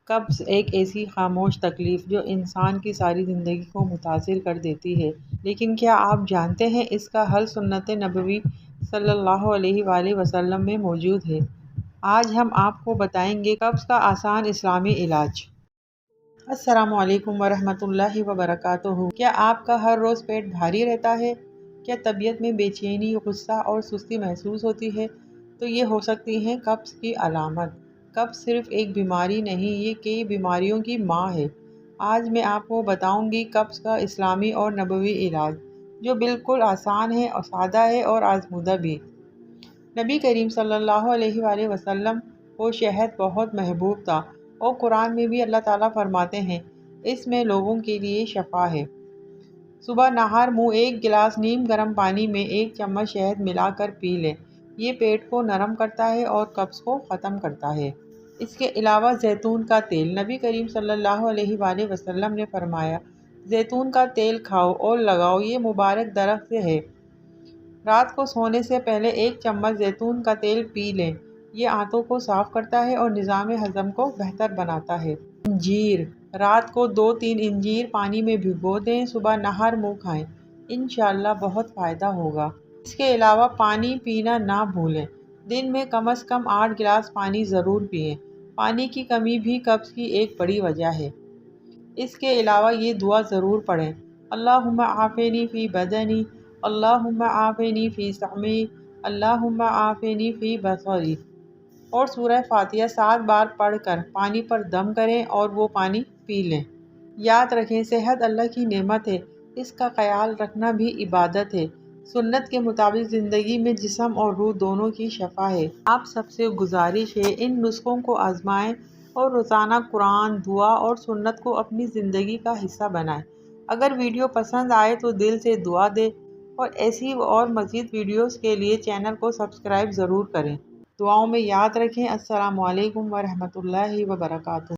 قبض ایک ایسی خاموش تکلیف جو انسان کی ساری زندگی کو متاثر کر دیتی ہے، لیکن کیا آپ جانتے ہیں اس کا حل سنت نبوی صلی اللہ علیہ وآلہ وسلم میں موجود ہے؟ آج ہم آپ کو بتائیں گے قبض کا آسان اسلامی علاج۔ السلام علیکم ورحمۃ اللہ وبرکاتہ۔ کیا آپ کا ہر روز پیٹ بھاری رہتا ہے؟ کیا طبیعت میں بے چینی، غصہ اور سستی محسوس ہوتی ہے؟ تو یہ ہو سکتی ہے قبض کی علامت۔ قبض صرف ایک بیماری نہیں، یہ کئی بیماریوں کی ماں ہے۔ آج میں آپ کو بتاؤں گی قبض کا اسلامی اور نبوی علاج، جو بالکل آسان ہے اور سادہ ہے اور آزمودہ بھی۔ نبی کریم صلی اللہ علیہ وآلہ وسلم کو شہد بہت محبوب تھا، اور قرآن میں بھی اللہ تعالیٰ فرماتے ہیں اس میں لوگوں کے لیے شفا ہے۔ صبح نہار منہ ایک گلاس نیم گرم پانی میں 1 چمچ شہد ملا کر پی لیں۔ یہ پیٹ کو نرم کرتا ہے اور قبض کو ختم کرتا ہے۔ اس کے علاوہ زیتون کا تیل، نبی کریم صلی اللہ علیہ وآلہ وسلم نے فرمایا زیتون کا تیل کھاؤ اور لگاؤ، یہ مبارک درخت سے ہے۔ رات کو سونے سے پہلے 1 چمچ زیتون کا تیل پی لیں۔ یہ آنتوں کو صاف کرتا ہے اور نظام ہضم کو بہتر بناتا ہے۔ انجیر، رات کو 2-3 انجیر پانی میں بھگو دیں، صبح نہار منہ کھائیں، انشاءاللہ بہت فائدہ ہوگا۔ اس کے علاوہ پانی پینا نہ بھولیں، دن میں کم از کم 8 گلاس پانی ضرور پئیں۔ پانی کی کمی بھی قبض کی ایک بڑی وجہ ہے۔ اس کے علاوہ یہ دعا ضرور پڑھیں، اللہم عافینی فی بدنی، اللہم عافینی فی سمعی، اللہم عافینی فی بصری، اور سورہ فاتحہ 7 بار پڑھ کر پانی پر دم کریں اور وہ پانی پی لیں۔ یاد رکھیں صحت اللہ کی نعمت ہے، اس کا خیال رکھنا بھی عبادت ہے۔ سنت کے مطابق زندگی میں جسم اور روح دونوں کی شفا ہے۔ آپ سب سے گزارش ہے ان نسخوں کو آزمائیں اور روزانہ قرآن، دعا اور سنت کو اپنی زندگی کا حصہ بنائیں۔ اگر ویڈیو پسند آئے تو دل سے دعا دیں، اور ایسی اور مزید ویڈیوز کے لیے چینل کو سبسکرائب ضرور کریں۔ دعاؤں میں یاد رکھیں۔ السلام علیکم ورحمۃ اللہ وبرکاتہ۔